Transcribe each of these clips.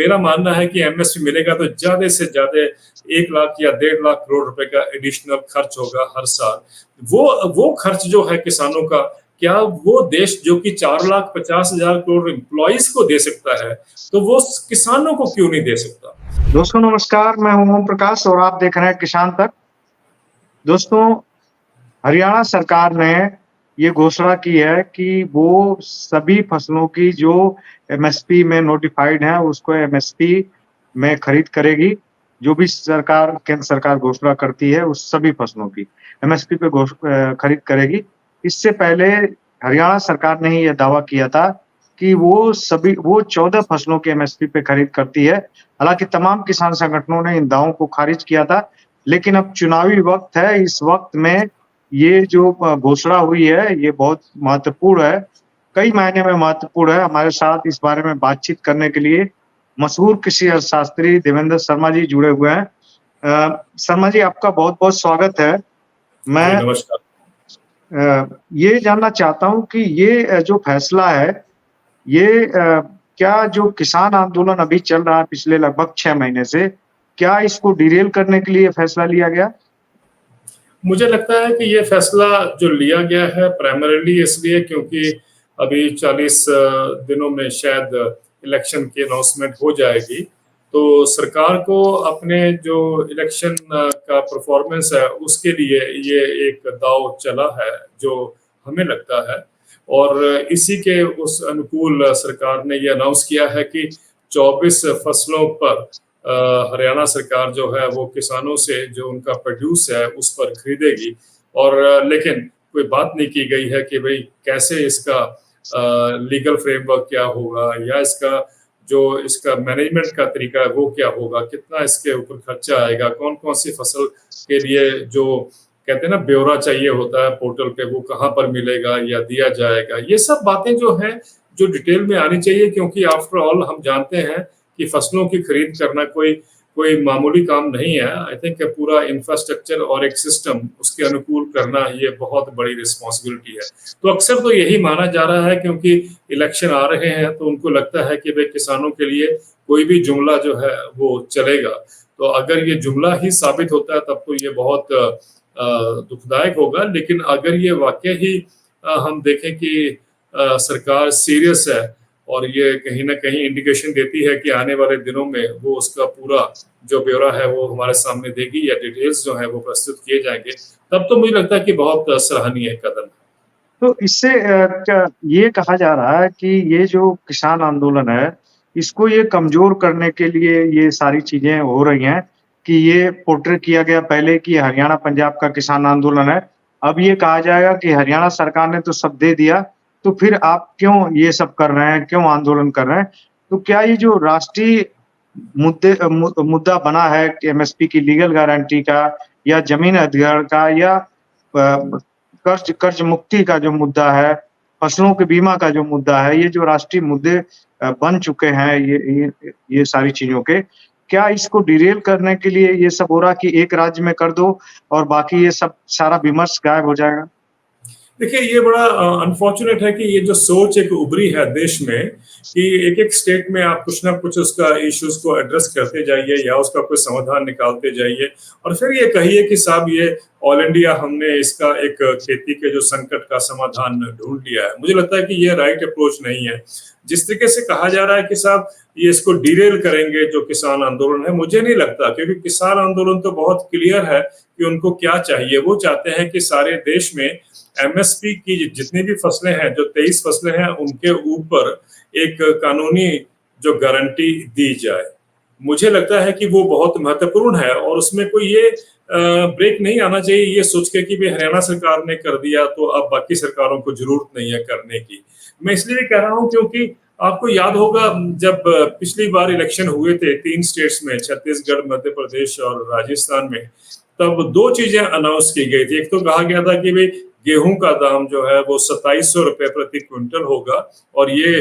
मेरा मानना है कि एमएसपी मिलेगा तो ज्यादा से ज्यादा 1 लाख या 1.5 लाख करोड़ रुपए का एडिशनल खर्च होगा हर साल। वो खर्च जो है किसानों का, क्या वो देश जो कि 4,50,000 करोड़ एम्प्लॉइज को दे सकता है, तो वो किसानों को क्यों नहीं दे सकता? दोस्तों नमस्कार, मैं हूं ओम प्रकाश और आप देख रहे हैं किसान तक। दोस्तों, हरियाणा सरकार ने ये घोषणा की है कि वो सभी फसलों की जो एमएसपी में नोटिफाइड है उसको एमएसपी में खरीद करेगी। जो भी केंद्र सरकार घोषणा करती है उस सभी फसलों की एमएसपी पे खरीद करेगी। इससे पहले हरियाणा सरकार ने ही यह दावा किया था कि वो 14 फसलों के एमएसपी पे खरीद करती है। हालांकि तमाम किसान संगठनों ने इन दावों को खारिज किया था, लेकिन अब चुनावी वक्त है। इस वक्त में ये जो घोषणा हुई है ये बहुत महत्वपूर्ण है, कई मायने में महत्वपूर्ण है। हमारे साथ इस बारे में बातचीत करने के लिए मशहूर कृषि अर्थशास्त्री देवेंद्र शर्मा जी जुड़े हुए हैं। शर्मा जी, आपका बहुत-बहुत स्वागत है। मैं ये जानना चाहता हूं कि ये जो फैसला है, ये क्या जो किसान आंदोलन अभी चल रहा है पिछले लगभग 6 महीने से, क्या इसको डिरेल करने के लिए फैसला लिया गया? मुझे लगता है कि ये फैसला जो लिया गया है प्राइमरीली इसलिए क्योंकि अभी 40 दिनों में शायद इलेक्शन की अनाउंसमेंट हो जाएगी, तो सरकार को अपने जो इलेक्शन का परफॉर्मेंस है उसके लिए ये एक दांव चला है, जो हमें लगता है। और इसी के उस अनुकूल सरकार ने ये अनाउंस किया है कि 24 फसलों पर हरियाणा सरकार जो है वो किसानों से जो उनका प्रोड्यूस है उस पर खरीदेगी। और लेकिन कोई बात नहीं की गई है कि भाई कैसे इसका लीगल फ्रेमवर्क क्या होगा, या इसका मैनेजमेंट का तरीका है वो क्या होगा, कितना इसके ऊपर खर्चा आएगा, कौन कौन सी फसल के लिए जो कहते हैं ना ब्यौरा चाहिए होता है पोर्टल पे, वो कहाँ पर मिलेगा या दिया जाएगा। ये सब बातें जो है जो डिटेल में आनी चाहिए, क्योंकि आफ्टर ऑल हम जानते हैं कि फसलों की खरीद करना कोई मामूली काम नहीं है। आई थिंक पूरा इंफ्रास्ट्रक्चर और एक सिस्टम उसके अनुकूल करना ये बहुत बड़ी रिस्पॉन्सिबिलिटी है। तो अक्सर तो यही माना जा रहा है, क्योंकि इलेक्शन आ रहे हैं तो उनको लगता है कि भाई किसानों के लिए कोई भी जुमला जो है वो चलेगा। तो अगर ये जुमला ही साबित होता है तब तो ये बहुत दुखदायक होगा। लेकिन अगर ये वाकई ही हम देखें कि सरकार सीरियस है और ये कहीं ना कहीं इंडिकेशन देती है कि आने वाले दिनों में वो उसका पूरा जो ब्यौरा है वो हमारे सामने देगी या डिटेल्स जो है वो प्रस्तुत किए जाएंगे, तब तो मुझे लगता है कि बहुत सराहनीय कदम है। तो इससे ये कहा जा रहा है कि ये जो किसान आंदोलन है, इसको ये कमजोर करने के लिए ये सारी चीजें हो रही हैं कि ये पोर्ट्रे किया गया पहले कि हरियाणा पंजाब का किसान आंदोलन है। अब ये कहा जाएगा कि हरियाणा सरकार ने तो सब दे दिया, तो फिर आप क्यों ये सब कर रहे हैं, क्यों आंदोलन कर रहे हैं? तो क्या ये जो राष्ट्रीय मुद्दा बना है कि एमएसपी की लीगल गारंटी का या जमीन अधिग्रहण का या कर्ज मुक्ति का जो मुद्दा है, फसलों के बीमा का जो मुद्दा है, ये जो राष्ट्रीय मुद्दे बन चुके हैं ये सारी चीजों के, क्या इसको डिरेल करने के लिए ये सब हो रहा कि एक राज्य में कर दो और बाकी ये सब सारा विमर्श गायब हो जाएगा? देखिए, ये बड़ा अनफॉर्चुनेट है कि ये जो सोच एक उभरी है देश में कि एक-एक स्टेट में आप कुछ ना कुछ उसका इश्यूज को एड्रेस करते जाइए या उसका कोई समाधान निकालते जाइए और फिर ये कहिए कि साहब ये ऑल इंडिया हमने इसका एक खेती के जो संकट का समाधान ढूंढ लिया है। मुझे लगता है कि ये राइट अप्रोच नहीं है। जिस तरीके से कहा जा रहा है कि साहब ये इसको डिरेल करेंगे जो किसान आंदोलन है, मुझे नहीं लगता, क्योंकि किसान आंदोलन तो बहुत क्लियर है कि उनको क्या चाहिए। वो चाहते हैं कि सारे देश में एमएसपी की जितनी भी फसलें हैं, जो 23 फसलें हैं, उनके ऊपर एक कानूनी जो गारंटी दी जाए। मुझे लगता है कि वो बहुत महत्वपूर्ण है और उसमें कोई ये ब्रेक नहीं आना चाहिए ये सोच के कि हरियाणा सरकार ने कर दिया तो अब बाकी सरकारों को जरूरत नहीं है करने की। मैं इसलिए भी कह रहा हूँ क्योंकि आपको याद होगा जब पिछली बार इलेक्शन हुए थे 3 स्टेट्स में, छत्तीसगढ़, मध्य प्रदेश और राजस्थान में, तब 2 चीजें अनाउंस की गई थी। एक तो कहा गया था कि भाई गेहूं का दाम जो है वो 2700 रुपए प्रति क्विंटल होगा और ये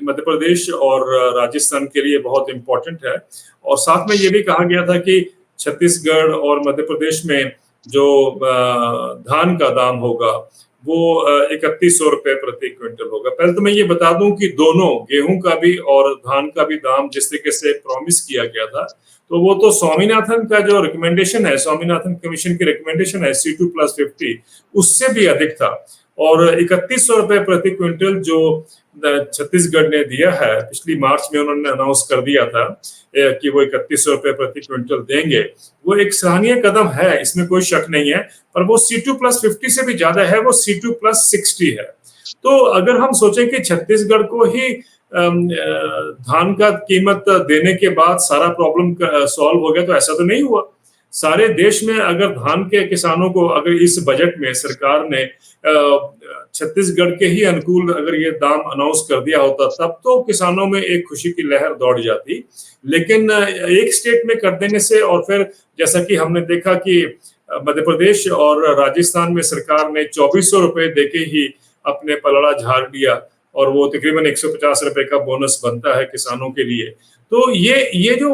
मध्य प्रदेश और राजस्थान के लिए बहुत इंपॉर्टेंट है। और साथ में ये भी कहा गया था कि छत्तीसगढ़ और मध्य प्रदेश में जो धान का दाम होगा वो 3100 रुपए प्रति क्विंटल होगा। पहले तो मैं ये बता दूं कि दोनों गेहूं का भी और धान का भी दाम जिस तरीके से प्रॉमिस किया गया था, तो वो तो स्वामीनाथन का जो रिकमेंडेशन है, स्वामीनाथन कमीशन की रिकमेंडेशन है C2+50, उससे भी अधिक था। और 3100 रुपए प्रति क्विंटल जो छत्तीसगढ़ ने दिया है, पिछली मार्च में उन्होंने अनाउंस कर दिया था कि वो 3100 रुपए प्रति क्विंटल देंगे। वो एक सराहनीय कदम है, इसमें कोई शक नहीं है, पर वो C2+50 से भी ज्यादा है, वो C2+60 है। तो अगर हम सोचें कि छत्तीसगढ़ को ही धान का कीमत देने के बाद सारा प्रॉब्लम सॉल्व हो गया, तो ऐसा तो नहीं हुआ। सारे देश में अगर धान के किसानों को अगर इस बजट में सरकार ने छत्तीसगढ़ के ही अनुकूल अगर ये दाम अनाउंस कर दिया होता, तब तो किसानों में एक खुशी की लहर दौड़ जाती। लेकिन एक स्टेट में कर देने से, और फिर जैसा कि हमने देखा कि मध्य प्रदेश और राजस्थान में सरकार ने 2400 रुपए देके ही अपने पलड़ा झाड़ दिया, और वो तकरीबन 150 रुपए का बोनस बनता है किसानों के लिए। तो ये जो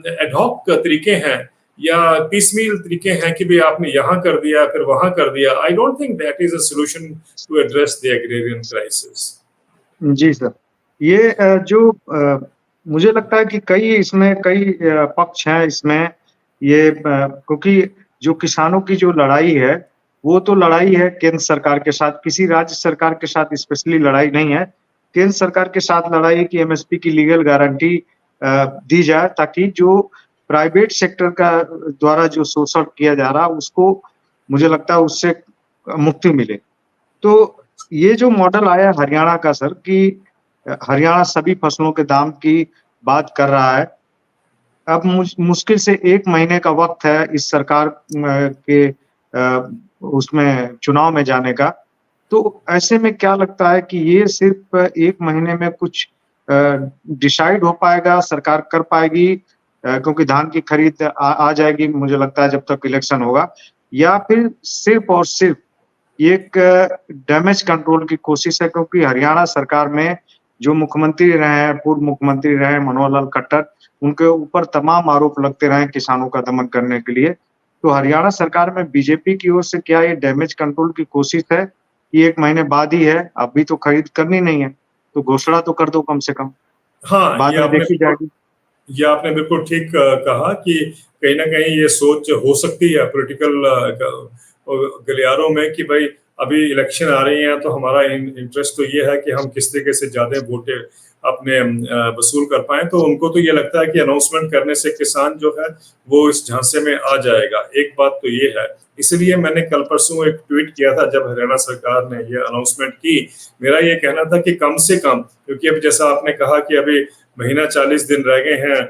एडहॉक तरीके हैं या पीसमील तरीके हैं कि भाई आपने यहाँ कर दिया फिर वहां कर दिया, I don't think that is a solution to address the agrarian crisis. जी सर, ये मुझे लगता है कि कई पक्ष हैं इसमें। ये क्योंकि जो किसानों की जो लड़ाई है, वो तो लड़ाई है केंद्र सरकार के साथ, किसी राज्य सरकार के साथ स्पेशली लड़ाई नहीं है। केंद्र सरकार के साथ लड़ाई है कि एमएसपी की लीगल गारंटी दी जाए, ताकि जो प्राइवेट सेक्टर का द्वारा जो शोषण किया जा रहा है, उसको मुझे लगता है उससे मुक्ति मिले। तो ये जो मॉडल आया हरियाणा का सर, कि हरियाणा सभी फसलों के दाम की बात कर रहा है। अब मुश्किल से 1 महीने का वक्त है इस सरकार के उसमें चुनाव में जाने का। तो ऐसे में क्या लगता है कि ये सिर्फ 1 महीने में कुछ डिसाइड हो पाएगा, सरकार कर पाएगी, क्योंकि धान की खरीद आ जाएगी मुझे लगता है जब तक इलेक्शन होगा, या फिर सिर्फ और सिर्फ एक डैमेज कंट्रोल की कोशिश है? क्योंकि हरियाणा सरकार में जो मुख्यमंत्री रहे हैं, पूर्व मुख्यमंत्री रहे हैं मनोहर लाल खट्टर, उनके ऊपर तमाम आरोप लगते रहे किसानों का दमन करने के लिए। तो हरियाणा सरकार में बीजेपी की ओर से क्या ये डैमेज कंट्रोल की कोशिश है कि 1 महीने बाद ही है, अभी तो खरीद करनी नहीं है, तो घोषणा तो कर दो कम से कम, हाँ, बाद में देखी जाएगी। ये आपने बिल्कुल ठीक कहा कि कहीं ना कहीं ये सोच हो सकती है पॉलिटिकल गलियारों में कि भाई अभी इलेक्शन आ रही हैं, तो हमारा इंटरेस्ट तो ये है कि हम किस तरीके से ज्यादा वोटे अपने वसूल कर पाए। तो उनको तो ये लगता है कि अनाउंसमेंट करने से किसान जो है वो इस झांसे में आ जाएगा। एक बात तो ये है, इसलिए मैंने कल परसों एक ट्वीट किया था जब हरियाणा सरकार ने ये अनाउंसमेंट की। मेरा ये कहना था कि कम से कम, क्योंकि अब जैसा आपने कहा कि अभी महीना 40 दिन रह गए हैं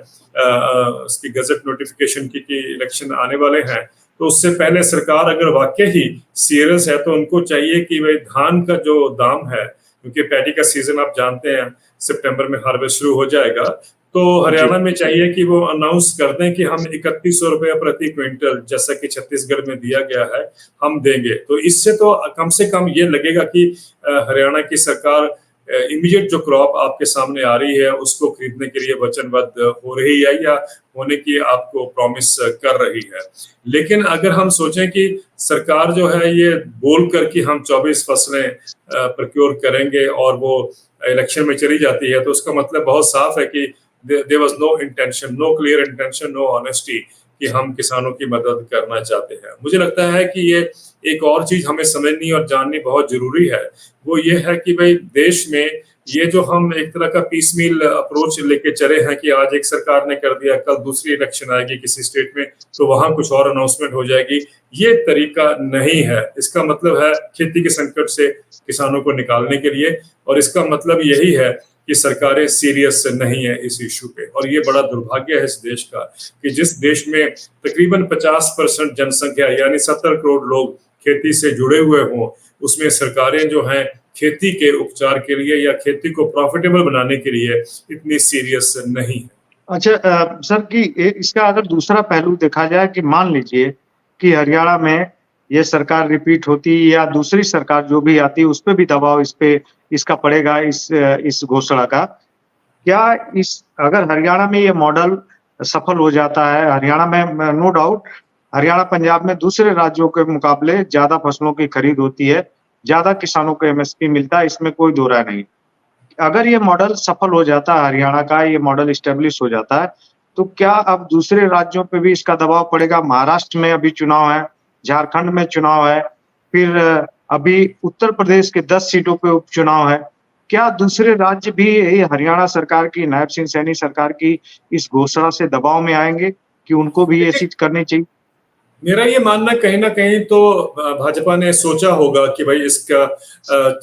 उसकी गजट नोटिफिकेशन की इलेक्शन आने वाले हैं, तो उससे पहले सरकार अगर वाकई ही सीरियस है तो उनको चाहिए कि भाई धान का जो दाम है, क्योंकि पैडी का सीजन आप जानते हैं सितंबर में हार्वेस्ट शुरू हो जाएगा, तो हरियाणा में चाहिए कि वो अनाउंस कर दें कि हम 3100 रुपए प्रति क्विंटल, जैसा कि छत्तीसगढ़ में दिया गया है, हम देंगे। तो इससे तो कम से कम ये लगेगा कि हरियाणा की सरकार इमीडिएट जो क्रॉप आपके सामने आ रही है उसको खरीदने के लिए वचनबद्ध हो रही है या होने की आपको प्रॉमिस कर रही है। लेकिन अगर हम सोचें कि सरकार जो है ये बोल कर कि हम 24 फसलें प्रोक्योर करेंगे और वो इलेक्शन में चली जाती है, तो उसका मतलब बहुत साफ है कि there was no intention, no clear intention, no honesty कि हम किसानों की मदद करना चाहते हैं। मुझे लगता है कि ये एक और चीज हमें समझनी और जाननी बहुत जरूरी है, वो ये है कि भाई देश में ये जो हम एक तरह का पीसमील अप्रोच लेके चले हैं कि आज एक सरकार ने कर दिया, कल दूसरी इलेक्शन आएगी किसी स्टेट में तो वहां कुछ और अनाउंसमेंट हो जाएगी, ये तरीका नहीं है। इसका मतलब है खेती के संकट से किसानों को निकालने के लिए, और इसका मतलब यही है कि सरकारें सीरियस नहीं है इस इशू पे। और ये बड़ा दुर्भाग्य है इस देश का कि जिस देश में तकरीबन 50% जनसंख्या यानी 70 करोड़ लोग खेती से जुड़े हुए हों, उसमें सरकारें जो हैं खेती के उपचार के लिए या खेती को प्रॉफिटेबल बनाने के लिए इतनी सीरियस नहीं है। अच्छा सर, कि इसका अगर दूसरा पहलू देखा जाए कि मान लीजिए कि हरियाणा में ये सरकार रिपीट होती या दूसरी सरकार जो भी आती उस पे भी दबाव इसका पड़ेगा, इस घोषणा का। क्या अगर हरियाणा में ये मॉडल सफल हो जाता है, हरियाणा में नो डाउट हरियाणा पंजाब में दूसरे राज्यों के मुकाबले ज्यादा फसलों की खरीद होती है, ज़्यादा किसानों को एमएसपी मिलता है, इसमें कोई दो राय नहीं। अगर ये मॉडल सफल हो जाता है, हरियाणा का ये मॉडल एस्टेब्लिश हो जाता है, तो क्या अब दूसरे राज्यों पे भी इसका दबाव पड़ेगा? महाराष्ट्र में अभी चुनाव है, झारखंड में चुनाव है, फिर अभी उत्तर प्रदेश के 10 सीटों पे उपचुनाव है। क्या दूसरे राज्य भी ये हरियाणा सरकार की, नायब सिंह सैनी सरकार की इस घोषणा से दबाव में आएँगे कि उनको भी ये चीज़ करनी चाहिए? मेरा ये मानना कहीं न कहीं तो भाजपा ने सोचा होगा कि भाई इसका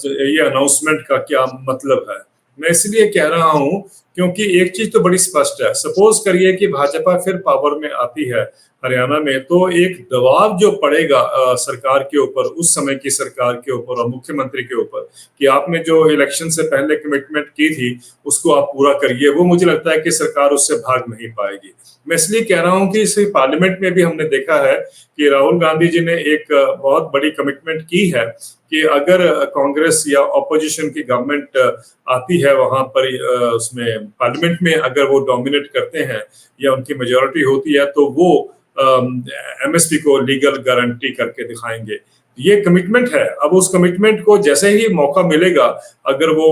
ये अनाउंसमेंट का क्या मतलब है। मैं इसलिए कह रहा हूँ क्योंकि एक चीज़ तो बड़ी स्पष्ट है, सपोज़ करिए कि भाजपा फिर पावर में आती है हरियाणा में, तो एक दबाव जो पड़ेगा सरकार के ऊपर, उस समय की सरकार के ऊपर और मुख्यमंत्री के ऊपर कि आपने जो इलेक्शन से पहले कमिटमेंट की थी, उसको आप पूरा करिए, वो मुझे लगता है कि सरकार उससे भाग नहीं पाएगी। मैं इसलिए कह रहा हूँ कि इस पार्लियामेंट में भी हमने देखा है कि राहुल गांधी जी ने एक बहुत बड़ी कमिटमेंट की है कि अगर कांग्रेस या ऑपोजिशन की गवर्नमेंट आती है वहां पर उसमें पार्लियामेंट में, अगर वो डोमिनेट करते हैं या उनकी मेजोरिटी होती है, तो वो एमएसपी को लीगल गारंटी करके दिखाएंगे। ये कमिटमेंट है। अब उस कमिटमेंट को जैसे ही मौका मिलेगा, अगर वो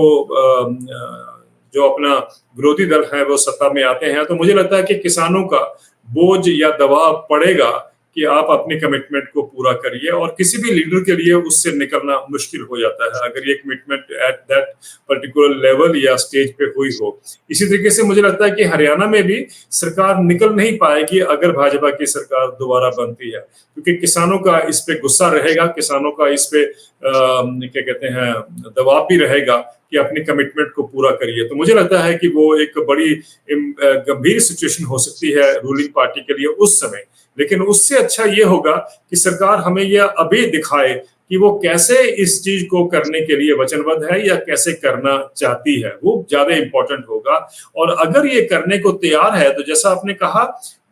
जो अपना विरोधी दल है वो सत्ता में आते हैं, तो मुझे लगता है कि किसानों का बोझ या दबाव पड़ेगा कि आप अपनी कमिटमेंट को पूरा करिए, और किसी भी लीडर के लिए उससे निकलना मुश्किल हो जाता है अगर ये commitment at that particular level या स्टेज पे हुई हो। इसी तरीके से मुझे लगता है कि हरियाणा में भी सरकार निकल नहीं पाएगी अगर भाजपा की सरकार दोबारा बनती है, क्योंकि किसानों का इस पे गुस्सा रहेगा, किसानों का इस पे क्या कहते हैं दबाव भी रहेगा कि अपनी कमिटमेंट को पूरा करिए। तो मुझे लगता है कि वो एक बड़ी गंभीर सिचुएशन हो सकती है रूलिंग पार्टी के लिए उस समय। लेकिन उससे अच्छा ये होगा कि सरकार हमें यह अभी दिखाए कि वो कैसे इस चीज को करने के लिए वचनबद्ध है या कैसे करना चाहती है, वो ज्यादा इंपॉर्टेंट होगा। और अगर ये करने को तैयार है, तो जैसा आपने कहा,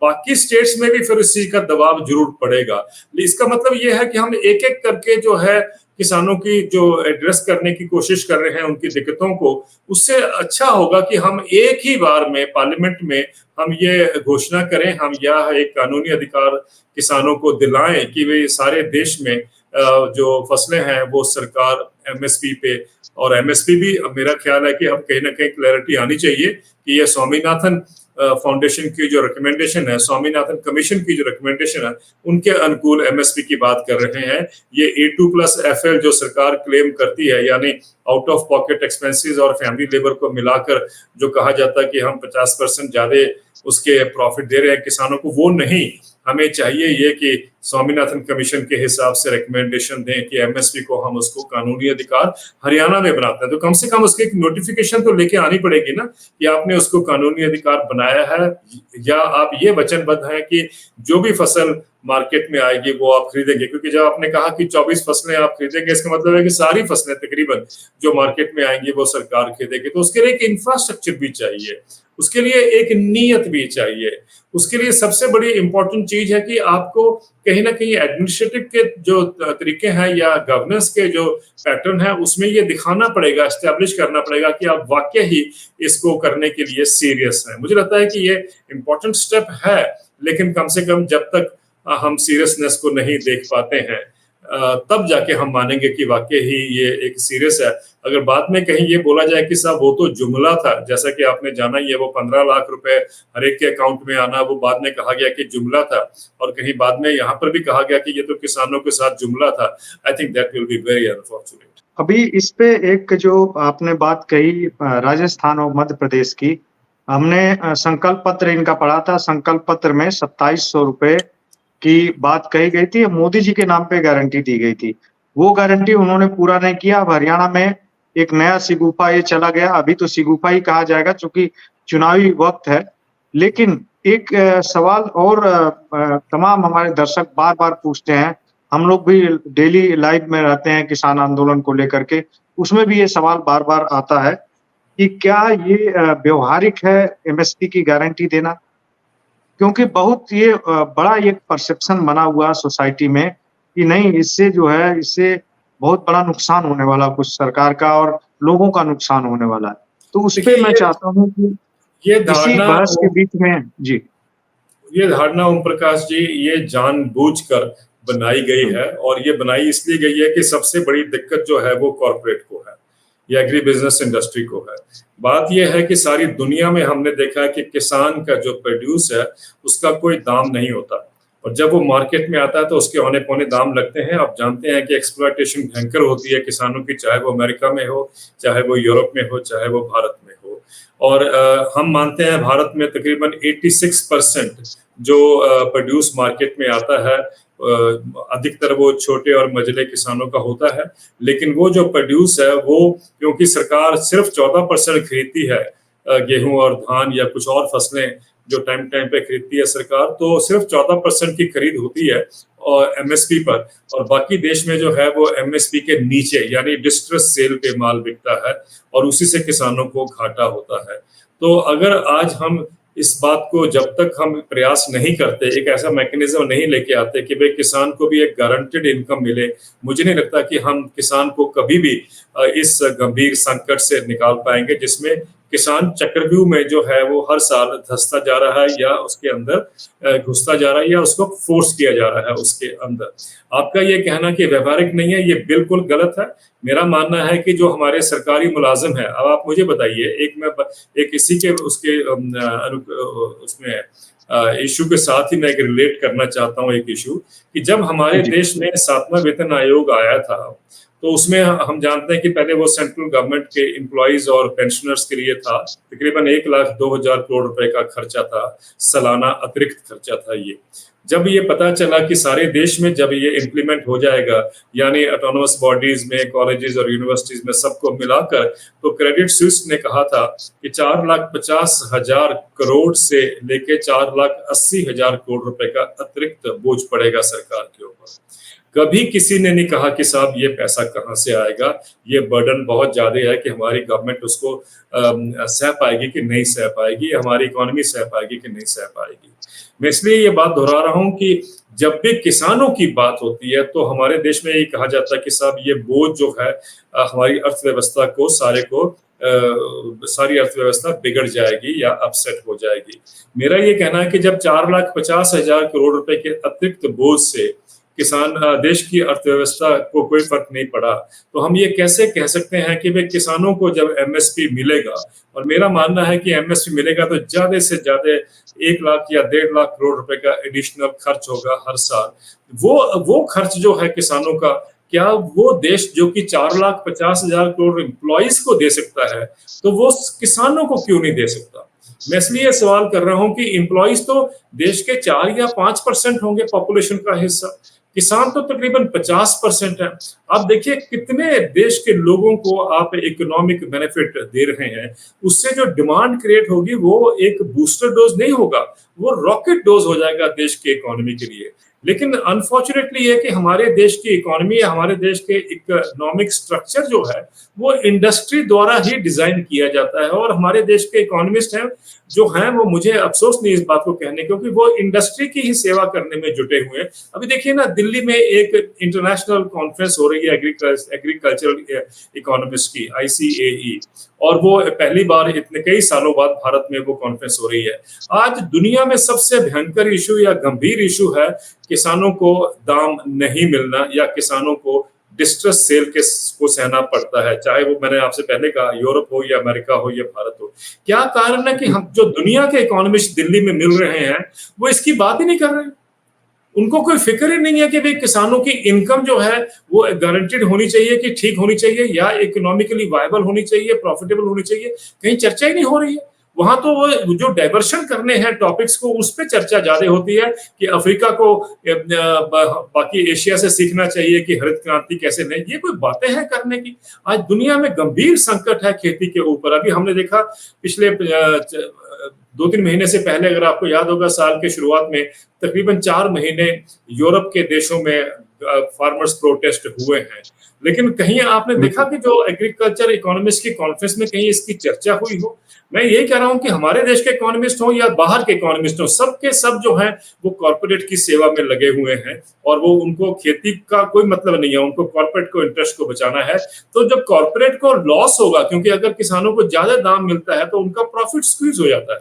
बाकी स्टेट्स में भी फिर इस चीज का दबाव जरूर पड़ेगा। इसका मतलब ये है कि हम एक एक करके जो है किसानों की जो एड्रेस करने की कोशिश कर रहे हैं उनकी दिक्कतों को, उससे अच्छा होगा कि हम एक ही बार में पार्लियामेंट में हम ये घोषणा करें, हम यह एक कानूनी अधिकार किसानों को दिलाएं कि वे सारे देश में जो फसलें हैं वो सरकार एमएसपी पे, और एमएसपी भी मेरा ख्याल है कि अब कहीं ना कहीं क्लैरिटी आनी चाहिए कि ये स्वामीनाथन फाउंडेशन की जो रिकमेंडेशन है, स्वामीनाथन कमीशन की जो रिकमेंडेशन है, उनके अनुकूल एमएसपी की बात कर रहे हैं। ये A2+FL जो सरकार क्लेम करती है, यानी आउट ऑफ पॉकेट एक्सपेंसेस और फैमिली लेबर को मिलाकर जो कहा जाता है कि हम 50% ज्यादा उसके प्रॉफिट दे रहे हैं किसानों को, वो नहीं। हमें चाहिए ये कि स्वामीनाथन कमीशन के हिसाब से रिकमेंडेशन दें कि एमएसपी को हम उसको कानूनी अधिकार हरियाणा में बनाते हैं, तो कम से कम उसकी एक नोटिफिकेशन तो लेके आनी पड़ेगी ना कि आपने उसको कानूनी अधिकार बनाया है, या आप ये वचनबद्ध हैं कि जो भी फसल मार्केट में आएगी वो आप खरीदेंगे। क्योंकि जब आपने कहा कि 24 फसलें आप खरीदेंगे, इसका मतलब है कि सारी फसलें तकरीबन जो मार्केट में आएंगी वो सरकार खरीदेगी। तो उसके लिए एक इंफ्रास्ट्रक्चर भी चाहिए, उसके लिए एक नीयत भी चाहिए, उसके लिए सबसे बड़ी इंपॉर्टेंट चीज है कि आपको कहीं ना कहीं एडमिनिस्ट्रेटिव के जो तरीके हैं या गवर्नेंस के जो पैटर्न है उसमें ये दिखाना पड़ेगा, एस्टेब्लिश करना पड़ेगा कि आप वाकई ही इसको करने के लिए सीरियस हैं। मुझे लगता है कि ये इंपॉर्टेंट स्टेप है, लेकिन कम से कम जब तक हम सीरियसनेस को नहीं देख पाते हैं तब जाके हम मानेंगे कि वाकई ही ये एक सीरियस है। अगर बाद में कहीं ये बोला जाए कि साहब वो तो जुमला था, जैसा कि आपने जाना ही है, वो 15 लाख रुपए हर एक के अकाउंट में आना, वो बाद में कहा गया कि जुमला था, और कहीं बाद में यहाँ पर भी कहा गया कि ये तो किसानों के साथ जुमला था। I think that will be very unfortunate. अभी इस पे एक जो आपने बात कही राजस्थान और मध्य प्रदेश की, हमने संकल्प पत्र इनका पढ़ा था। संकल्प पत्र में 2700 रुपए की बात कही गई थी, मोदी जी के नाम पे गारंटी दी गई थी। वो गारंटी उन्होंने पूरा नहीं किया। अब हरियाणा में एक नया सिगुफा ये चला गया, अभी तो सिगुफा ही कहा जाएगा क्योंकि चुनावी वक्त है। लेकिन एक सवाल और तमाम हमारे दर्शक बार बार पूछते हैं, हम लोग भी डेली लाइव में रहते हैं किसान आंदोलन को लेकर के, उसमें भी ये सवाल बार बार आता है कि क्या ये व्यवहारिक है एमएसपी की गारंटी देना? क्योंकि बहुत ये बड़ा एक परसेप्शन बना हुआ सोसाइटी में कि नहीं, इससे जो है इससे बहुत बड़ा नुकसान होने वाला कुछ सरकार का और लोगों का नुकसान होने वाला है। तो उस पे मैं चाहता हूँ कि ये इसी धारणा बहस के बीच में जी ये धारणा ओम प्रकाश जी, ये जानबूझकर बनाई गई है, और ये बनाई इसलिए गई है कि सबसे बड़ी दिक्कत जो है वो कॉर्पोरेट को है या एग्री बिजनेस इंडस्ट्री को है। बात यह है कि सारी दुनिया में हमने देखा है कि किसान का जो प्रोड्यूस है उसका कोई दाम नहीं होता, और जब वो मार्केट में आता है तो उसके औने पौने दाम लगते हैं। आप जानते हैं कि एक्सप्लॉयटेशन भयंकर होती है किसानों की, चाहे वो अमेरिका में हो, चाहे वो यूरोप में हो, चाहे वो भारत में हो। और हम मानते हैं भारत में तकरीबन 86% जो प्रोड्यूस मार्केट में आता है अधिकतर वो छोटे और मझले किसानों का होता है। लेकिन वो जो प्रोड्यूस है वो, क्योंकि सरकार सिर्फ 14% खरीदती है गेहूं और धान या कुछ और फसलें जो टाइम टाइम पे खरीदती है सरकार, तो सिर्फ 14% की खरीद होती है और एमएसपी पर, और बाकी देश में जो है वो एमएसपी के नीचे यानी डिस्ट्रेस सेल पे माल बिकता है, और उसी से किसानों को घाटा होता है। तो अगर आज हम इस बात को, जब तक हम प्रयास नहीं करते, एक ऐसा मैकेनिज्म नहीं लेके आते कि भाई किसान को भी एक गारंटेड इनकम मिले, मुझे नहीं लगता कि हम किसान को कभी भी इस गंभीर संकट से निकाल पाएंगे जिसमें किसान चक्रव्यूह में जो है वो हर साल धंसता जा रहा है या उसके अंदर घुसता जा रहा है या उसको फोर्स किया जा रहा है उसके अंदर। आपका ये कहना कि व्यवहारिक नहीं है, ये बिल्कुल गलत है। मेरा मानना है कि जो हमारे सरकारी मुलाजिम है, अब आप मुझे बताइए, एक इसी के उसके उसमें इशू के साथ ही मैं एक रिलेट करना चाहता हूँ एक इशू, कि जब हमारे देश में 7वां वेतन आयोग आया था तो उसमें हम जानते हैं कि पहले वो सेंट्रल गवर्नमेंट के एम्प्लॉइज और पेंशनर्स के लिए था, तकरीबन 1,02,000 करोड़ रुपए का खर्चा था, सालाना अतिरिक्त खर्चा था ये। जब ये पता चला कि सारे देश में जब ये इम्प्लीमेंट हो जाएगा, यानी ऑटोनोमस बॉडीज में, कॉलेजेस और यूनिवर्सिटीज में सबको मिलाकर, तो क्रेडिट स्विस ने कहा था कि 4,50,000 करोड़ से लेके 4,80,000 करोड़ रुपए का अतिरिक्त बोझ पड़ेगा सरकार के ऊपर। कभी किसी ने नहीं कहा कि साहब ये पैसा कहाँ से आएगा, ये बर्डन बहुत ज्यादा है कि हमारी गवर्नमेंट उसको सह पाएगी कि नहीं सह पाएगी, हमारी इकोनॉमी सह पाएगी कि नहीं सह पाएगी। मैं इसलिए ये बात दोहरा रहा हूँ कि जब भी किसानों की बात होती है तो हमारे देश में ये कहा जाता है कि साहब ये बोझ जो है हमारी अर्थव्यवस्था को सारी अर्थव्यवस्था बिगड़ जाएगी या अपसेट हो जाएगी। मेरा ये कहना है कि जब 4,50,000 करोड़ रुपए के अतिरिक्त बोझ से किसान देश की अर्थव्यवस्था को कोई फर्क नहीं पड़ा, तो हम ये कैसे कह सकते हैं कि भाई किसानों को जब एमएसपी मिलेगा, और मेरा मानना है कि एमएसपी मिलेगा तो ज्यादा से ज्यादा 1 लाख या 1.5 लाख करोड़ रुपए का एडिशनल खर्च होगा हर साल। वो खर्च जो है किसानों का, क्या वो देश जो कि 4,50,000 करोड़ एम्प्लॉइज को दे सकता है, तो वो किसानों को क्यों नहीं दे सकता? मैं इसलिए सवाल कर रहा हूं कि एम्प्लॉइज तो देश के 4 या 5% होंगे पॉपुलेशन का हिस्सा, किसान तो तकरीबन 50% है। आप देखिए कितने देश के लोगों को आप इकोनॉमिक बेनिफिट दे रहे हैं, उससे जो डिमांड क्रिएट होगी वो एक बूस्टर डोज नहीं होगा, वो रॉकेट डोज हो जाएगा देश की इकोनॉमी के लिए। लेकिन अनफॉर्चुनेटली ये कि हमारे देश की इकोनॉमी, हमारे देश के इकोनॉमिक स्ट्रक्चर जो है वो इंडस्ट्री द्वारा ही डिजाइन किया जाता है, और हमारे देश के इकोनॉमिस्ट हैं जो हैं वो, मुझे अफसोस नहीं इस बात को कहने, क्योंकि वो इंडस्ट्री की ही सेवा करने में जुटे हुए हैं। अभी देखिए ना, दिल्ली में एक इंटरनेशनल कॉन्फ्रेंस हो रही है एग्रीकल्चरल इकोनॉमिस्ट की, ICAE, और वो पहली बार इतने कई सालों बाद भारत में वो कॉन्फ्रेंस हो रही है। आज दुनिया में सबसे भयंकर इशू या गंभीर इशू है किसानों को दाम नहीं मिलना या किसानों को डिस्ट्रेस सेल को सहना पड़ता है, चाहे वो मैंने आपसे पहले कहा यूरोप हो या अमेरिका हो या भारत हो। क्या कारण है कि हम जो दुनिया के इकोनॉमिस्ट दिल्ली में मिल रहे हैं वो इसकी बात ही नहीं कर रहे हैं? उनको कोई फिक्र ही नहीं है कि भाई किसानों की इनकम जो है वो गारंटेड होनी चाहिए, कि ठीक होनी चाहिए, या इकोनॉमिकली वायबल होनी चाहिए, प्रॉफिटेबल होनी चाहिए। कहीं चर्चा ही नहीं हो रही है। वहां तो वो जो डाइवर्शन करने हैं टॉपिक्स को, उस पर चर्चा ज्यादा होती है कि अफ्रीका को बाकी एशिया से सीखना चाहिए कि हरित क्रांति कैसे नहीं। ये कोई बातें हैं करने की? आज दुनिया में गंभीर संकट है खेती के ऊपर। अभी हमने देखा पिछले 2-3 महीने से पहले, अगर आपको याद होगा, साल के शुरुआत में तकरीबन 4 महीने यूरोप के देशों में फार्मर्स प्रोटेस्ट हुए हैं। लेकिन कहीं आपने देखा कि जो एग्रीकल्चर इकोनॉमिस्ट की कॉन्फ्रेंस में कहीं इसकी चर्चा हुई हो? मैं ये कह रहा हूँ कि हमारे देश के इकोनॉमिस्ट हो या बाहर के इकोनॉमिस्ट हो, सब के सब जो हैं वो कॉर्पोरेट की सेवा में लगे हुए हैं और वो उनको खेती का कोई मतलब नहीं है, उनको कॉर्पोरेट को इंटरेस्ट को बचाना है। तो जब कॉर्पोरेट को लॉस होगा, क्योंकि अगर किसानों को ज्यादा दाम मिलता है तो उनका प्रॉफिट स्क्वीज हो जाता है,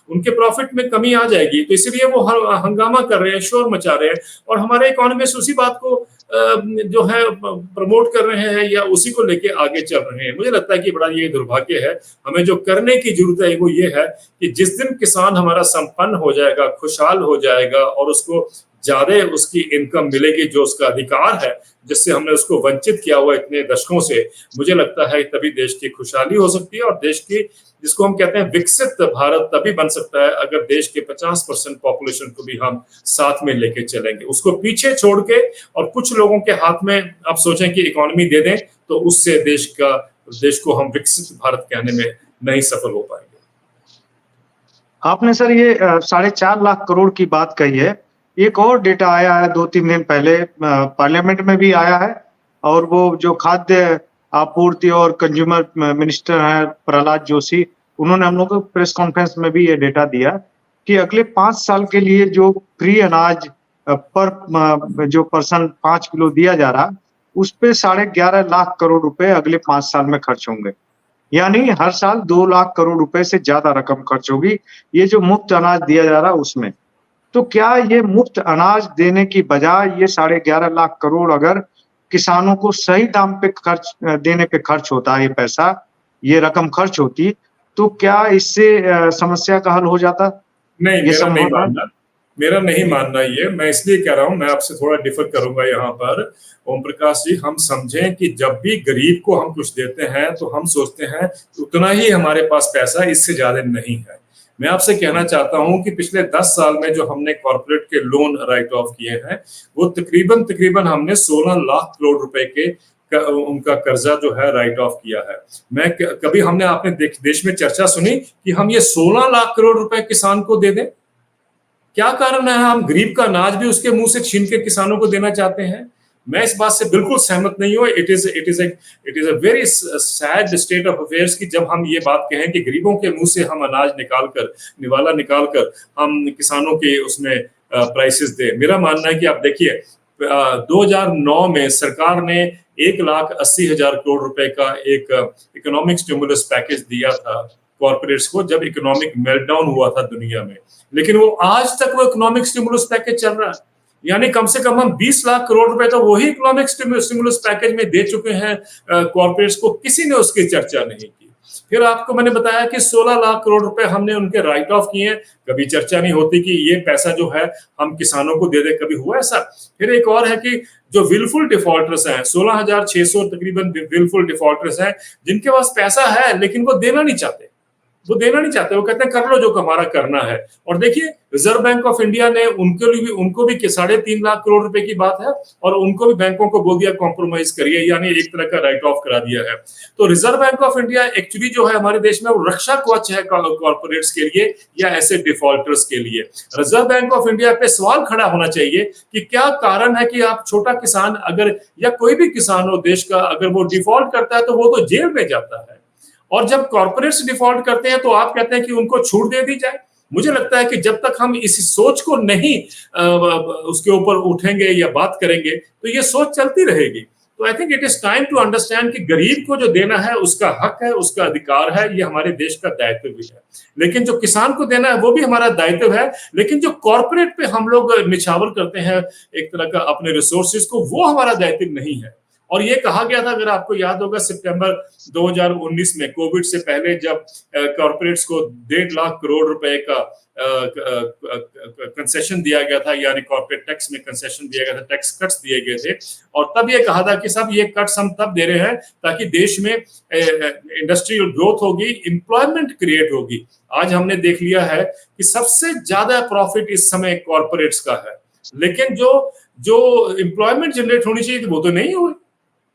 उनके प्रॉफिट में कमी आ जाएगी, तो इसलिए वो हंगामा कर रहे हैं, शोर मचा रहे हैं और हमारे इकोनॉमिस्ट उसी बात को जो है प्रमोट कर रहे हैं या उसी को लेके आगे चल रहे हैं। मुझे लगता है कि बड़ा ये दुर्भाग्य है। हमें जो करने की जरूरत है वो ये है कि जिस दिन किसान हमारा संपन्न हो जाएगा, खुशहाल हो जाएगा और उसको ज्यादा उसकी इनकम मिलेगी, जो उसका अधिकार है, जिससे हमने उसको वंचित किया हुआ इतने दशकों से, मुझे लगता है तभी देश की खुशहाली हो सकती है और देश की, जिसको हम कहते हैं विकसित भारत, तभी बन सकता है अगर देश के 50% पॉपुलेशन को भी हम साथ में लेके चलेंगे। उसको पीछे छोड़ के और कुछ लोगों के हाथ में आप सोचें कि इकोनॉमी दे दें, तो उससे देश को हम विकसित भारत कहने में नहीं सफल हो पाएंगे। आपने सर ये 4.5 लाख करोड़ की बात कही है। एक और डेटा आया है 2-3 दिन पहले, पार्लियामेंट में भी आया है, और वो जो खाद्य आपूर्ति और कंज्यूमर मिनिस्टर हैं प्रहलाद जोशी, उन्होंने हम लोग को प्रेस कॉन्फ्रेंस में भी ये डेटा दिया कि अगले 5 साल के लिए जो फ्री अनाज पर जो पर्सन 5 किलो दिया जा रहा, उस पे 11.5 लाख करोड़ रुपए अगले 5 साल में खर्च होंगे। यानी हर साल 2 लाख करोड़ रुपए से ज्यादा रकम खर्च होगी ये जो मुफ्त अनाज दिया जा रहा उसमें। तो क्या ये मुफ्त अनाज देने की बजाय ये 11.5 लाख करोड़ अगर किसानों को सही दाम पे देने पे खर्च होता, ये पैसा, ये रकम खर्च होती, तो क्या इससे समस्या का हल हो जाता? नहीं, ये संभव मेरा नहीं मानना ये। मैं इसलिए कह रहा हूं, मैं आपसे थोड़ा डिफर करूंगा यहाँ पर ओम प्रकाश जी। हम समझें कि जब भी गरीब को हम कुछ देते हैं तो हम सोचते हैं उतना ही हमारे पास पैसा, इससे ज्यादा नहीं है। मैं आपसे कहना चाहता हूं कि पिछले 10 साल में जो हमने कॉर्पोरेट के लोन राइट ऑफ किए हैं, वो तकरीबन हमने 16 लाख करोड़ रुपए के उनका कर्जा जो है राइट ऑफ किया है। मैं कभी हमने आपने देश में चर्चा सुनी कि हम ये 16 लाख करोड़ रुपए किसान को दे दें? क्या कारण है हम गरीब का अनाज भी उसके मुंह से छीन के किसानों को देना चाहते हैं? मैं इस बात से बिल्कुल सहमत नहीं हूं। It is a very sad state of affairs कि जब हम ये बात कहें कि गरीबों के मुंह से हम अनाज निकालकर, निवाला निकालकर हम किसानों के उसमें प्राइसेस दे। मेरा मानना है कि आप देखिए 2009 में सरकार ने 1,80,000 करोड़ रुपए का एक इकोनॉमिक स्टिमुलस पैकेज दिया था कॉर्पोरेट्स को, जब इकोनॉमिक मेल्टडाउन हुआ था दुनिया में। लेकिन वो आज तक वो इकोनॉमिक स्टिमुलस पैकेज चल रहा है। यानी कम से कम हम 20 लाख करोड़ रुपए तो वही इकोनॉमिक स्टिमुलस पैकेज में दे चुके हैं कॉर्पोरेट्स को, किसी ने उसकी चर्चा नहीं की। फिर आपको मैंने बताया कि 16 लाख करोड़ रुपए हमने उनके राइट ऑफ किए हैं, कभी चर्चा नहीं होती कि ये पैसा जो है हम किसानों को दे दे, कभी हुआ ऐसा? फिर एक और है कि जो विलफुल डिफॉल्टर्स हैं, 16,600 तकरीबन विलफुल डिफॉल्टर्स हैं, जिनके पास पैसा है लेकिन वो देना नहीं चाहते। वो कहते हैं कर लो जो हमारा करना है। और देखिए रिजर्व बैंक ऑफ इंडिया ने उनको भी 3.5 लाख करोड़ रुपए की बात है और उनको भी बैंकों को बोल दिया कॉम्प्रोमाइज करिए, यानी एक तरह का राइट ऑफ करा दिया है। तो reserve bank of India actually जो है हमारे देश में वो रक्षा कवच है कॉर्पोरेट्स के लिए या ऐसे डिफॉल्टर्स के लिए। रिजर्व बैंक ऑफ इंडिया पे सवाल खड़ा होना चाहिए कि क्या कारण है कि आप छोटा किसान अगर या कोई भी किसान हो देश का, अगर वो डिफॉल्ट करता है तो वो तो जेल में जाता है, और जब कॉर्पोरेट्स डिफॉल्ट करते हैं तो आप कहते हैं कि उनको छूट दे दी जाए। मुझे लगता है कि जब तक हम इस सोच को नहीं उसके ऊपर उठेंगे या बात करेंगे तो ये सोच चलती रहेगी। तो I think it is time to understand कि गरीब को जो देना है उसका हक है, उसका अधिकार है, ये हमारे देश का दायित्व भी है। लेकिन जो किसान को देना है वो भी हमारा दायित्व है। लेकिन जो कॉर्पोरेट पे हम लोग निछावर करते हैं एक तरह का अपने रिसोर्सेज को, वो हमारा दायित्व नहीं है। और ये कहा गया था, अगर आपको याद होगा, सितंबर 2019 में कोविड से पहले जब कॉर्पोरेट्स को 1.5 लाख करोड़ रुपए का कंसेशन दिया गया था, यानी कॉर्पोरेट टैक्स में कंसेशन दिया गया था, टैक्स कट्स दिए गए थे, और तब ये कहा था कि सब ये कट्स हम तब दे रहे हैं ताकि देश में इंडस्ट्रियल ग्रोथ होगी, एम्प्लॉयमेंट क्रिएट होगी। आज हमने देख लिया है कि सबसे ज्यादा प्रॉफिट इस समय कॉर्पोरेट्स का है, लेकिन जो एम्प्लॉयमेंट जनरेट होनी चाहिए वो तो नहीं हुई।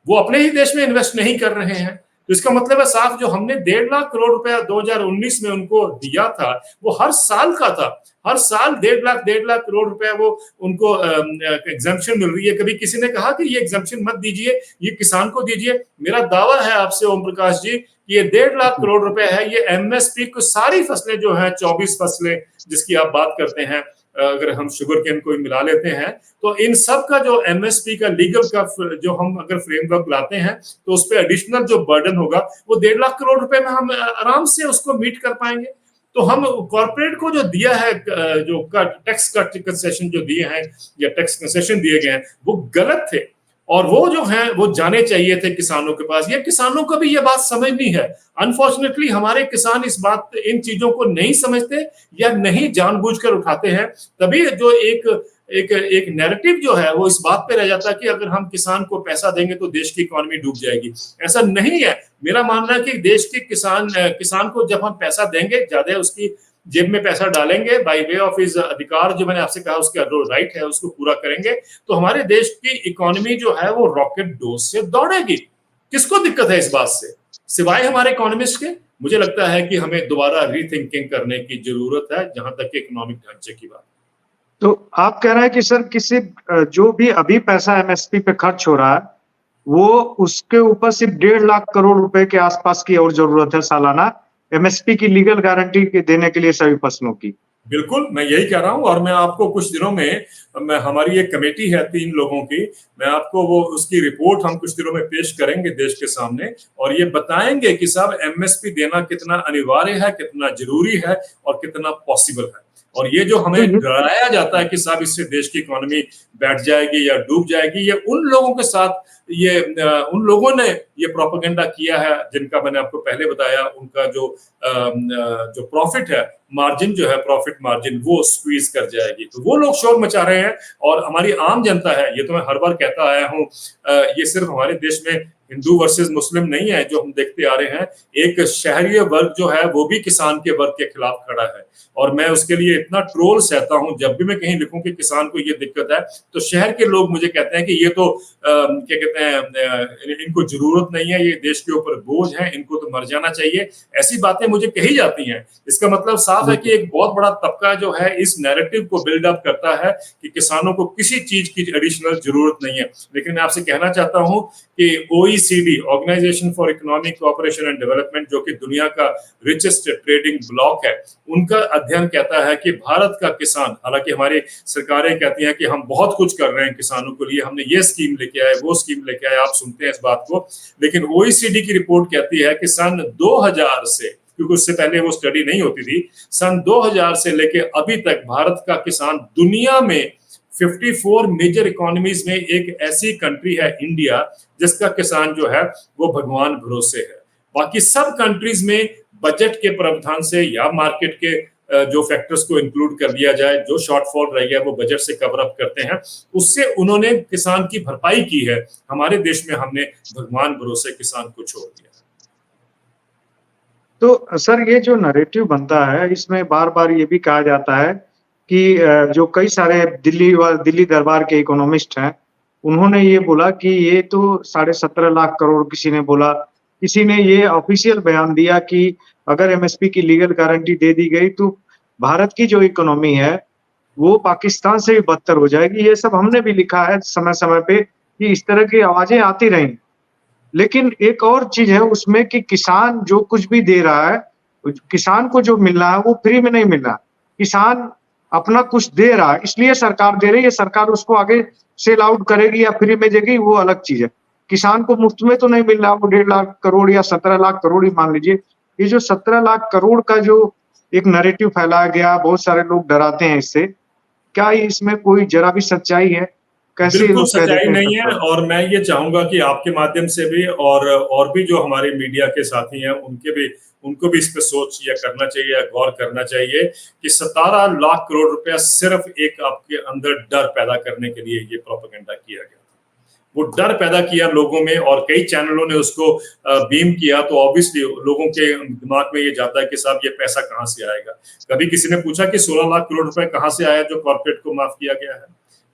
वो अपने ही देश में इन्वेस्ट नहीं कर रहे हैं। तो इसका मतलब है साफ, जो हमने 1.5 लाख करोड़ रुपया 2019 में उनको दिया था, वो हर साल का था। हर साल 1.5 लाख करोड़ रुपया वो उनको एग्जम्पशन मिल रही है। कभी किसी ने कहा कि ये एग्जम्पशन मत दीजिए, ये किसान को दीजिए? मेरा दावा है आपसे ओम प्रकाश जी, ये 1.5 लाख करोड़ रुपए है, ये एमएसपी को सारी फसलें जो हैं, 24 फसलें जिसकी आप बात करते हैं, अगर हम शुगर केन को मिला लेते हैं, तो इन सब का जो एमएसपी का लीगल का जो हम अगर फ्रेमवर्क लाते हैं, तो उस पर एडिशनल जो बर्डन होगा वो 1.5 लाख करोड़ रुपए में हम आराम से उसको मीट कर पाएंगे। तो हम कॉर्पोरेट को जो दिया है, जो टैक्स कट कंसेशन जो दिए हैं या टैक्स कंसेशन दिए गए हैं, वो गलत थे, और वो जो है वो जाने चाहिए थे किसानों के पास। ये किसानों को भी ये बात समझनी है। अनफॉर्चुनेटली हमारे किसान इस बात, इन चीजों को नहीं समझते या नहीं जानबूझकर उठाते हैं। तभी जो एक नैरेटिव जो है वो इस बात पे रह जाता है कि अगर हम किसान को पैसा देंगे तो देश की इकोनॉमी डूब जाएगी। ऐसा नहीं है। मेरा मानना है कि देश के किसान को जब हम पैसा देंगे, ज्यादा उसकी जेब में पैसा डालेंगे बाय वे ऑफ हिज अधिकार, जो मैंने आपसे कहा उसका राइट है, उसको पूरा करेंगे, तो हमारे देश की इकोनॉमी जो है वो रॉकेट डोज से दौड़ेगी। किसको दिक्कत है इस बात से, सिवाय हमारे इकोनॉमिस्ट के? मुझे लगता है कि हमें दोबारा रीथिंकिंग करने की जरूरत है जहां तक इकोनॉमिक ढांचे की बात। तो आप कह रहे हैं कि सर किसी जो भी अभी पैसा एमएसपी पे खर्च हो रहा है, वो उसके ऊपर सिर्फ 1.5 लाख करोड़ रुपए के आसपास की और जरूरत है सालाना एमएसपी की लीगल गारंटी देने के लिए सभी फसलों की। बिल्कुल, मैं यही कह रहा हूं, और मैं आपको कुछ दिनों में, हमारी एक कमेटी है 3 लोगों की, मैं आपको वो उसकी रिपोर्ट हम कुछ दिनों में पेश करेंगे देश के सामने, और ये बताएंगे कि साहब एमएसपी देना कितना अनिवार्य है, कितना जरूरी है और कितना पॉसिबल है। और ये जो हमें डराया जाता है कि साहब इससे देश की इकोनॉमी बैठ जाएगी या डूब जाएगी, ये उन लोगों के साथ, ये उन लोगों ने ये प्रोपेगेंडा किया है जिनका मैंने आपको पहले बताया, उनका जो प्रॉफिट है, मार्जिन जो है, प्रॉफिट मार्जिन, वो स्क्वीज कर जाएगी। तो वो लोग शोर मचा रहे हैं, और हमारी आम जनता है, ये तो मैं हर बार कहता आया हूं, ये सिर्फ हमारे देश में हिंदू वर्सेस मुस्लिम नहीं है जो हम देखते आ रहे हैं। एक शहरी वर्ग जो है वो भी किसान के वर्ग के खिलाफ खड़ा है, और मैं उसके लिए इतना ट्रोल सहता हूं। जब भी मैं कहीं लिखूं कि किसान को ये दिक्कत है, तो शहर के लोग मुझे कहते हैं कि ये तो क्या कहते हैं, इनको जरूरत नहीं है, ये देश के ऊपर बोझ है, इनको तो मर जाना चाहिए। ऐसी बातें मुझे कही जाती हैं। इसका मतलब साफ है कि एक बहुत बड़ा तबका जो है इस नैरेटिव को बिल्डअप करता है कि किसानों को किसी चीज की एडिशनल जरूरत नहीं है। लेकिन मैं आपसे कहना चाहता हूं कि OECD, organisation for economic cooperation and development, जो कि दुनिया का रिचेस्ट ट्रेडिंग ब्लॉक है, उनका अध्ययन कहता है कि भारत का किसान, हालांकि हमारी सरकारें कहती हैं कि हम बहुत कुछ कर रहे हैं किसानों के लिए, हमने ये स्कीम लेके आए, वो स्कीम लेके आए, आप सुनते हैं इस बात को, लेकिन OECD की रिपोर्ट कहती है कि सन 2000 से, क्योंकि उससे पहले वो स्टडी नहीं होती थी, सन 2000 से लेके अभी तक भारत का किसान दुनिया में 54 मेजर इकोनॉमीज में एक ऐसी कंट्री है इंडिया, जिसका किसान जो है वो भगवान भरोसे है। बाकी सब कंट्रीज में बजट के प्रावधान से या मार्केट के जो फैक्टर्स को इंक्लूड कर लिया जाए, जो शॉर्टफॉल रह गया वो बजट से कवर अप करते हैं, उससे उन्होंने किसान की भरपाई की है। हमारे देश में हमने भगवान भरोसे किसान को छोड़ दिया। तो सर ये जो नैरेटिव बनता है, इसमें बार बार ये भी कहा जाता है कि जो कई सारे दिल्ली दरबार के इकोनॉमिस्ट हैं, उन्होंने ये बोला कि ये तो 17.5 लाख करोड़, किसी ने बोला, किसी ने ये ऑफिशियल बयान दिया कि अगर एमएसपी की लीगल गारंटी दे दी गई तो भारत की जो इकोनॉमी है वो पाकिस्तान से भी बदतर हो जाएगी। ये सब हमने भी लिखा है समय समय पे कि इस तरह की आवाजें आती रही। लेकिन एक और चीज है उसमें कि किसान जो कुछ भी दे रहा है, किसान को जो मिल रहा है वो फ्री में नहीं मिल रहा। किसान अपना कुछ दे रहा है, इसलिए सरकार दे रही है, सरकार उसको आगे सेल आउट करेगी या फ्री में देगी, वो अलग चीज है। किसान को मुफ्त में तो नहीं मिल रहा, वो 1.5 लाख करोड़ या 17 लाख करोड़ ही मान लीजिए। ये जो 17 लाख करोड़ का जो एक नैरेटिव फैलाया गया, बहुत सारे लोग डराते हैं इससे, क्या इसमें कोई जरा भी सच्चाई है? कैसे बिल्कुल लोग कह सच्चाई देते हैं नहीं है, और मैं ये चाहूंगा कि आपके माध्यम से भी और भी जो हमारे मीडिया के साथी हैं उनको भी इस पे सोच या करना चाहिए या गौर करना चाहिए कि 17 लाख करोड़ रुपया सिर्फ एक आपके अंदर डर पैदा करने के लिए ये प्रोपेगेंडा किया गया। वो डर पैदा किया लोगों में, और कई चैनलों ने उसको बीम किया, तो ऑब्वियसली लोगों के दिमाग में ये जाता है कि साहब ये पैसा कहां से आएगा। कभी किसी ने पूछा कि 16 लाख करोड़ रुपए कहां से आया जो कॉर्पोरेट को माफ किया गया है?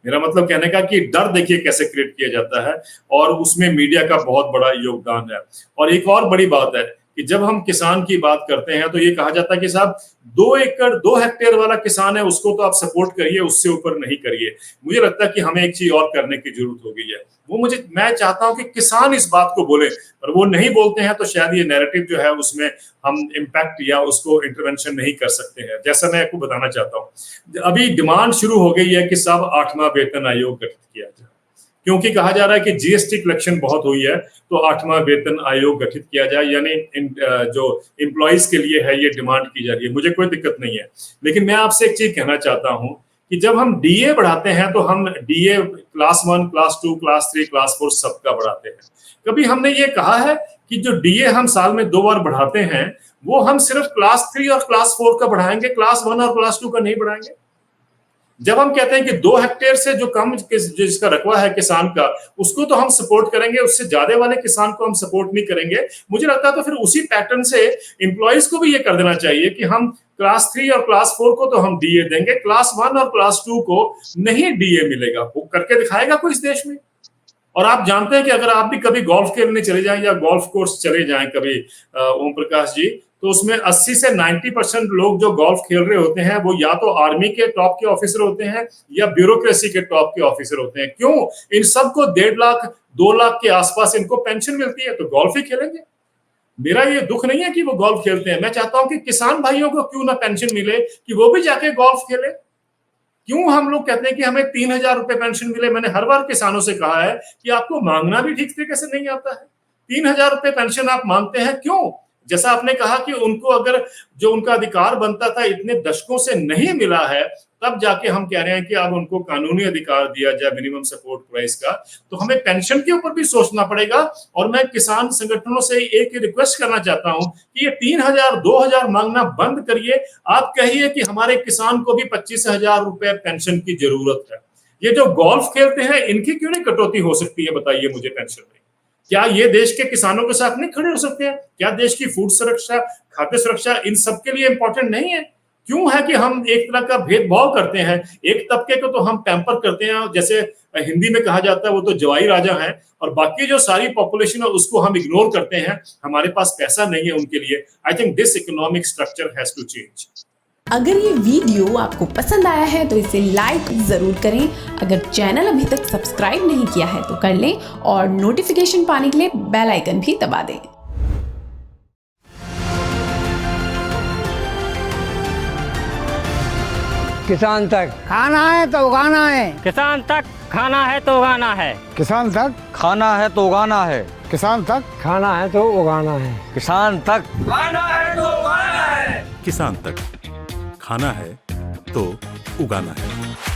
मेरा मतलब कहने का कि डर देखिए कैसे क्रिएट किया जाता है और उसमें मीडिया का बहुत बड़ा योगदान है। और एक और बड़ी बात है कि जब हम किसान की बात करते हैं तो ये कहा जाता है कि साहब 2 एकड़ 2 हेक्टेयर वाला किसान है उसको तो आप सपोर्ट करिए, उससे ऊपर नहीं करिए। मुझे लगता है कि हमें एक चीज और करने की जरूरत हो गई है। मैं चाहता हूं कि किसान इस बात को बोले, और वो नहीं बोलते हैं तो शायद ये नैरेटिव जो है उसमें हम इम्पैक्ट या उसको इंटरवेंशन नहीं कर सकते हैं। जैसा मैं आपको बताना चाहता हूँ, अभी डिमांड शुरू हो गई है कि सब 8वां वेतन आयोग गठित किया जाए, क्योंकि कहा जा रहा है कि जीएसटी कलेक्शन बहुत हुई है, तो 8वां वेतन आयोग गठित किया जाए, यानी जो एम्प्लॉइज के लिए है ये डिमांड की जा रही है। मुझे कोई दिक्कत नहीं है, लेकिन मैं आपसे एक चीज कहना चाहता हूं कि जब हम डीए बढ़ाते हैं तो हम DA class 1, class 2, class 3, class 4 सबका बढ़ाते हैं। कभी हमने ये कहा है कि जो डीए हम साल में 2 बार बढ़ाते हैं वो हम सिर्फ क्लास 3 और क्लास 4 का बढ़ाएंगे, क्लास 1 और क्लास 2 का नहीं बढ़ाएंगे? जब हम कहते हैं कि 2 हेक्टेयर से जो कम जिसका रकबा है किसान का, उसको तो हम सपोर्ट करेंगे, उससे ज्यादा वाले किसान को हम सपोर्ट नहीं करेंगे। मुझे लगता है तो फिर उसी पैटर्न से एम्प्लॉइज को भी ये कर देना चाहिए कि हम क्लास 3 और क्लास 4 को तो हम डीए देंगे, क्लास 1 और क्लास 2 को नहीं डीए मिलेगा। वो करके दिखाएगा कोई इस देश में? और आप जानते हैं कि अगर आप भी कभी गोल्फ खेलने चले जाएं या गोल्फ कोर्स चले जाएं कभी ओम प्रकाश जी, तो उसमें 80 से 90% लोग जो गोल्फ खेल रहे होते हैं वो या तो आर्मी के टॉप के ऑफिसर होते हैं या ब्यूरोक्रेसी के टॉप के ऑफिसर होते हैं। क्यों? इन सबको 1.5 लाख 2 लाख के आसपास इनको पेंशन मिलती है, तो गोल्फ ही खेलेंगे। मेरा ये दुख नहीं है कि वो गोल्फ खेलते हैं, मैं चाहता हूं कि किसान भाइयों को क्यों ना पेंशन मिले कि वो भी जाके गोल्फ खेले। क्यों हम लोग कहते हैं कि हमें 3,000 रुपए पेंशन मिले? मैंने हर बार किसानों से कहा है कि आपको मांगना भी ठीक तरीके से नहीं आता है। 3,000 रुपए पेंशन आप मांगते हैं क्यों? जैसा आपने कहा कि उनको अगर जो उनका अधिकार बनता था इतने दशकों से नहीं मिला है, तब जाके हम कह रहे हैं कि अब उनको कानूनी अधिकार दिया जाए मिनिमम सपोर्ट प्राइस का। तो हमें पेंशन के ऊपर भी सोचना पड़ेगा। और मैं किसान संगठनों से एक रिक्वेस्ट करना चाहता हूं कि ये 3,000 2,000 मांगना बंद करिए। आप कहिए कि हमारे किसान को भी 25,000 रुपए पेंशन की जरूरत है। ये जो गोल्फ खेलते हैं इनकी क्यों नहीं कटौती हो सकती है, बताइए मुझे पेंशन में? क्या ये देश के किसानों के साथ नहीं खड़े हो सकते हैं? क्या देश की फूड सुरक्षा, खाद्य सुरक्षा इन सब के लिए इंपॉर्टेंट नहीं है? क्यों है कि हम एक तरह का भेदभाव करते हैं? एक तबके को तो हम पैम्पर करते हैं, जैसे हिंदी में कहा जाता है वो तो जवाई राजा हैं, और बाकी जो सारी पॉपुलेशन है उसको हम इग्नोर करते हैं। हमारे पास पैसा नहीं है उनके लिए। I think this economic structure has to change. अगर ये वीडियो आपको पसंद आया है तो इसे लाइक ज़रूर करें। अगर चैनल अभी तक सब्सक्राइब नहीं किया है तो कर लें और नोटिफिकेशन पाने के लिए बेल आइकन भी दबा दें। किसान तक खाना है तो उगाना है, किसान तक खाना है तो उगाना है, किसान तक खाना है तो उगाना है, किसान तक खाना है तो उगाना है, किसान तक खाना है तो उगाना है, किसान तक खाना है तो उगाना है।